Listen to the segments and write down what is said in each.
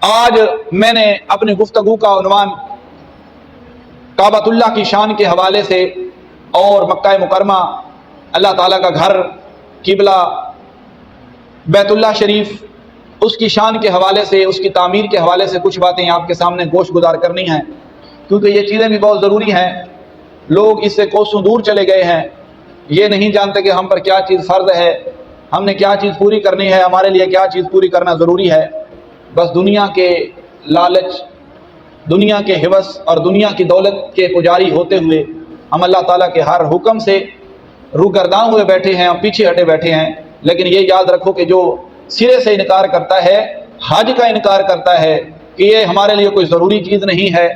آج میں نے اپنی گفتگو کا عنوان کعبۃ اللہ کی شان کے حوالے سے اور مکہ مکرمہ اللہ تعالیٰ کا گھر قبلہ بیت اللہ شریف اس کی شان کے حوالے سے، اس کی تعمیر کے حوالے سے کچھ باتیں آپ کے سامنے گوش گزار کرنی ہیں، کیونکہ یہ چیزیں بھی بہت ضروری ہیں۔ لوگ اس سے کوسوں دور چلے گئے ہیں، یہ نہیں جانتے کہ ہم پر کیا چیز فرض ہے، ہم نے کیا چیز پوری کرنی ہے، ہمارے لیے کیا چیز پوری کرنا ضروری ہے۔ بس دنیا کے لالچ، دنیا کے ہوس اور دنیا کی دولت کے پجاری ہوتے ہوئے ہم اللہ تعالیٰ کے ہر حکم سے روگرداں ہوئے بیٹھے ہیں اور پیچھے ہٹے بیٹھے ہیں۔ لیکن یہ یاد رکھو کہ جو سرے سے انکار کرتا ہے، حج کا انکار کرتا ہے کہ یہ ہمارے لیے کوئی ضروری چیز نہیں ہے،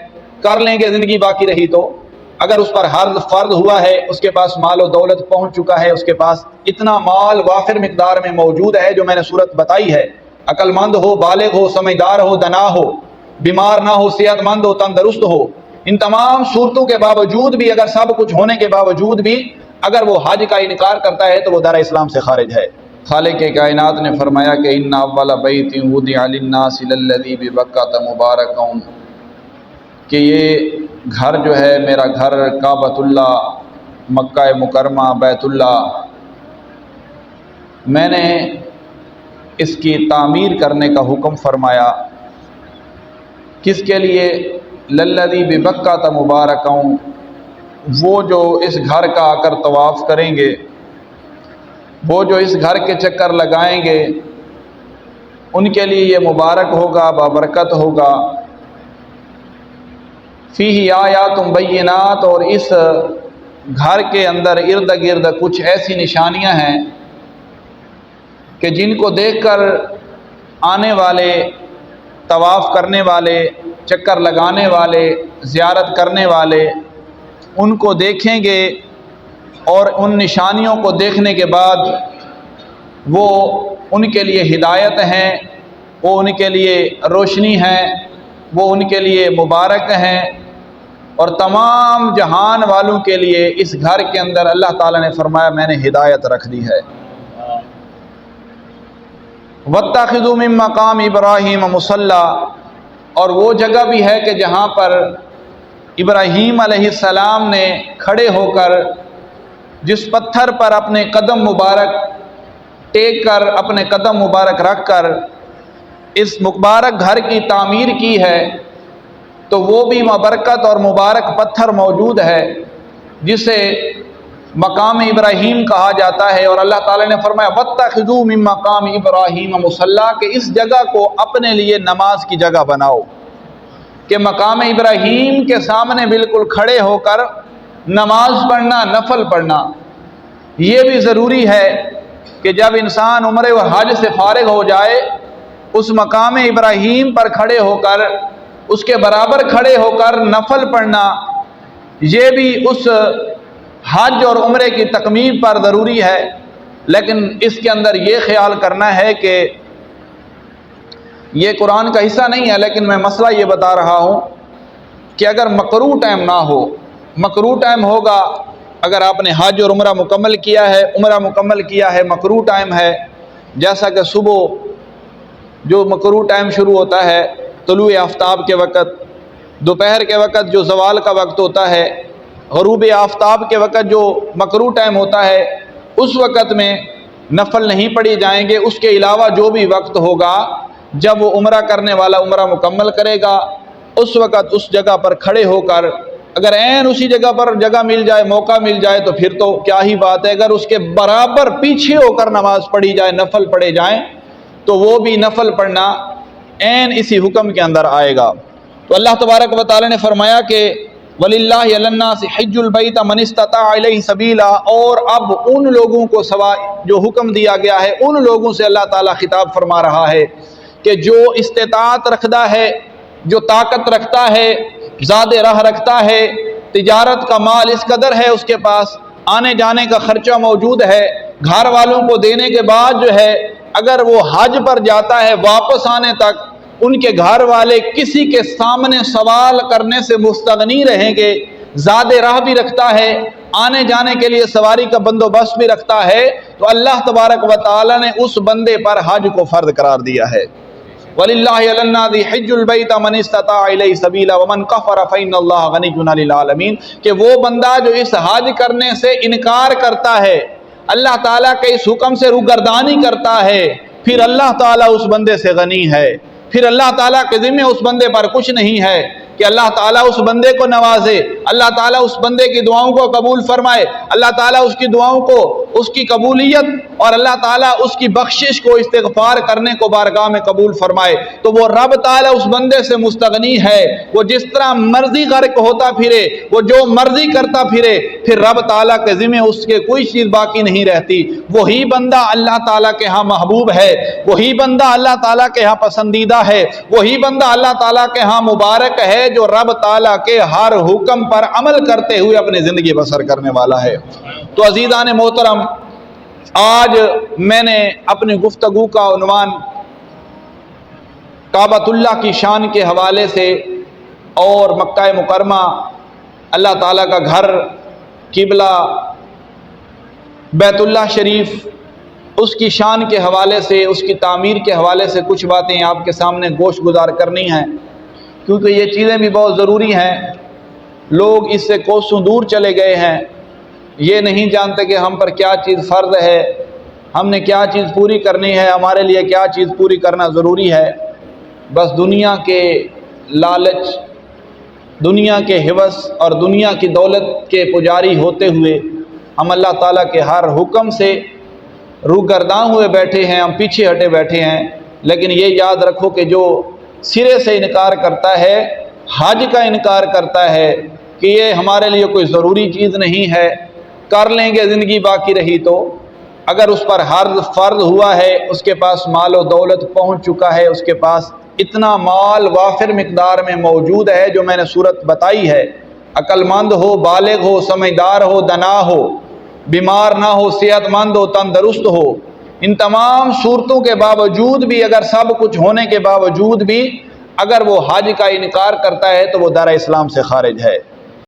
کر لیں گے زندگی باقی رہی تو، اگر اس پر فرض ہوا ہے، اس کے پاس مال و دولت پہنچ چکا ہے، اس کے پاس اتنا مال وافر مقدار میں موجود ہے جو میں نے صورت بتائی ہے، عقل مند ہو، بالغ ہو، سمجھدار ہو، دنا ہو، بیمار نہ ہو، صحت مند ہو، تندرست ہو، ان تمام صورتوں کے باوجود بھی، اگر سب کچھ ہونے کے باوجود بھی اگر وہ حج کا انکار کرتا ہے تو وہ دار اسلام سے خارج ہے۔ خالق کائنات نے فرمایا کہ ان اول بیت وضع للناس للذی ببکۃ مبارک، کہ یہ گھر جو ہے میرا گھر کعبۃ اللہ مکہ مکرمہ بیت اللہ، میں نے اس کی تعمیر کرنے کا حکم فرمایا۔ کس کے لیے؟ للذی ببکۃ مبارک، وہ جو اس گھر کا آ کر طواف کریں گے، وہ جو اس گھر کے چکر لگائیں گے، ان کے لیے یہ مبارک ہوگا، بابرکت ہوگا۔ فیہ آیات بینات، اور اس گھر کے اندر ارد گرد کچھ ایسی نشانیاں ہیں کہ جن کو دیکھ کر آنے والے، طواف کرنے والے، چکر لگانے والے، زیارت کرنے والے ان کو دیکھیں گے، اور ان نشانیوں کو دیکھنے کے بعد وہ ان کے لیے ہدایت ہیں، وہ ان کے لیے روشنی ہیں، وہ ان کے لیے مبارک ہیں، اور تمام جہان والوں کے لیے اس گھر کے اندر اللہ تعالیٰ نے فرمایا میں نے ہدایت رکھ دی ہے۔ وَاتَّخِذُوا مِن مَّقَامِ إِبْرَاهِيمَ مُصَلًّى، اور وہ جگہ بھی ہے کہ جہاں پر ابراہیم علیہ السلام نے کھڑے ہو کر جس پتھر پر اپنے قدم مبارک ٹیک کر، اپنے قدم مبارک رکھ کر اس مبارک گھر کی تعمیر کی ہے، تو وہ بھی مبرکت اور مبارک پتھر موجود ہے جسے مقام ابراہیم کہا جاتا ہے۔ اور اللہ تعالیٰ نے فرمایا وَاتَّخِذُوا مِن مَّقَامِ إِبْرَاهِيمَ مُصَلًّى، کہ اس جگہ کو اپنے لیے نماز کی جگہ بناؤ، کہ مقام ابراہیم کے سامنے بالکل کھڑے ہو کر نماز پڑھنا، نفل پڑھنا۔ یہ بھی ضروری ہے کہ جب انسان عمرے و حج سے فارغ ہو جائے، اس مقام ابراہیم پر کھڑے ہو کر، اس کے برابر کھڑے ہو کر نفل پڑھنا، یہ بھی اس حج اور عمرے کی تکمیل پر ضروری ہے۔ لیکن اس کے اندر یہ خیال کرنا ہے کہ یہ قرآن کا حصہ نہیں ہے، لیکن میں مسئلہ یہ بتا رہا ہوں کہ اگر مکروہ ٹائم نہ ہو، مکروہ ٹائم ہوگا، اگر آپ نے حج اور عمرہ مکمل کیا ہے، عمرہ مکمل کیا ہے، مکروہ ٹائم ہے، جیسا کہ صبح جو مکروہ ٹائم شروع ہوتا ہے طلوع آفتاب کے وقت، دوپہر کے وقت جو زوال کا وقت ہوتا ہے، غروب آفتاب کے وقت جو مکروہ ٹائم ہوتا ہے، اس وقت میں نفل نہیں پڑھی جائیں گے۔ اس کے علاوہ جو بھی وقت ہوگا جب وہ عمرہ کرنے والا عمرہ مکمل کرے گا، اس وقت اس جگہ پر کھڑے ہو کر، اگر عین اسی جگہ پر جگہ مل جائے، موقع مل جائے تو پھر تو کیا ہی بات ہے، اگر اس کے برابر پیچھے ہو کر نماز پڑھی جائے، نفل پڑھے جائیں، تو وہ بھی نفل پڑھنا عین اسی حکم کے اندر آئے گا۔ تو اللہ تبارک و تعالی نے فرمایا کہ وَلِلَّهِ عَلَى النَّاسِ حِجُّ الْبَيْتَ مَنِ اسْتَطَاعَ إِلَيْهِ سَبِيلًا، اور اب ان لوگوں کو جو حکم دیا گیا ہے، ان لوگوں سے اللہ تعالیٰ خطاب فرما رہا ہے کہ جو استطاعت رکھتا ہے، جو طاقت رکھتا ہے، زاد راہ رکھتا ہے، تجارت کا مال اس قدر ہے، اس کے پاس آنے جانے کا خرچہ موجود ہے، گھر والوں کو دینے کے بعد جو ہے اگر وہ حج پر جاتا ہے، واپس آنے تک ان کے گھر والے کسی کے سامنے سوال کرنے سے مستغنی رہیں گے، زاد راہ بھی رکھتا ہے، آنے جانے کے لیے سواری کا بندوبست بھی رکھتا ہے، تو اللہ تبارک و تعالی نے اس بندے پر حج کو فرض قرار دیا ہے۔ وَلِلَّهِ عَلَى النَّاسِ حِجُّ الْبَيْتِ مَنِ اسْتَطَاعَ إِلَيْهِ سَبِيلًا وَمَنْ كَفَرَ فَإِنَّ اللَّهَ غَنِيٌّ عَنِ الْعَالَمِينَ کہ وہ بندہ جو اس حج کرنے سے انکار کرتا ہے، اللہ تعالیٰ کے اس حکم سے روگردانی کرتا ہے، پھر اللہ تعالیٰ اس بندے سے غنی ہے، پھر اللہ تعالیٰ کے ذمہ اس بندے پر کچھ نہیں ہے کہ اللہ تعالیٰ اس بندے کو نوازے، اللہ تعالیٰ اس بندے کی دعاؤں کو قبول فرمائے، اللہ تعالیٰ اس کی دعاؤں کو، اس کی قبولیت اور اللہ تعالیٰ اس کی بخشش کو، استغفار کرنے کو بارگاہ میں قبول فرمائے۔ تو وہ رب تعالیٰ اس بندے سے مستغنی ہے، وہ جس طرح مرضی غرق ہوتا پھرے، وہ جو مرضی کرتا پھرے، پھر رب تعالیٰ کے ذمہ اس کے کوئی چیز باقی نہیں رہتی۔ وہی بندہ اللہ تعالیٰ کے ہاں محبوب ہے، وہی بندہ اللہ تعالیٰ کے ہاں پسندیدہ ہے، وہی بندہ اللہ تعالیٰ کے ہاں مبارک ہے جو رب تعالیٰ کے ہر حکم پر عمل کرتے ہوئے اپنی زندگی بسر کرنے والا ہے۔ تو عزیزان محترم، آج میں نے اپنی گفتگو کا عنوان کعبۃ اللہ کی شان کے حوالے سے اور مکہ مکرمہ اللہ تعالیٰ کا گھر، قبلہ بیت اللہ شریف، اس کی شان کے حوالے سے، اس کی تعمیر کے حوالے سے کچھ باتیں آپ کے سامنے گوش گزار کرنی ہیں، کیونکہ یہ چیزیں بھی بہت ضروری ہیں۔ لوگ اس سے کوسوں دور چلے گئے ہیں، یہ نہیں جانتے کہ ہم پر کیا چیز فرض ہے، ہم نے کیا چیز پوری کرنی ہے، ہمارے لیے کیا چیز پوری کرنا ضروری ہے۔ بس دنیا کے لالچ، دنیا کے ہوس اور دنیا کی دولت کے پجاری ہوتے ہوئے ہم اللہ تعالیٰ کے ہر حکم سے روگرداں ہوئے بیٹھے ہیں، ہم پیچھے ہٹے بیٹھے ہیں۔ لیکن یہ یاد رکھو کہ جو سرے سے انکار کرتا ہے، حج کا انکار کرتا ہے کہ یہ ہمارے لیے کوئی ضروری چیز نہیں ہے، کر لیں گے زندگی باقی رہی تو، اگر اس پر فرض ہوا ہے، اس کے پاس مال و دولت پہنچ چکا ہے، اس کے پاس اتنا مال وافر مقدار میں موجود ہے جو میں نے صورت بتائی ہے، عقل مند ہو، بالغ ہو، سمجھدار ہو، دنا ہو، بیمار نہ ہو، صحت مند ہو، تندرست ہو، ان تمام صورتوں کے باوجود بھی، اگر سب کچھ ہونے کے باوجود بھی اگر وہ حج کا انکار کرتا ہے تو وہ دار اسلام سے خارج ہے۔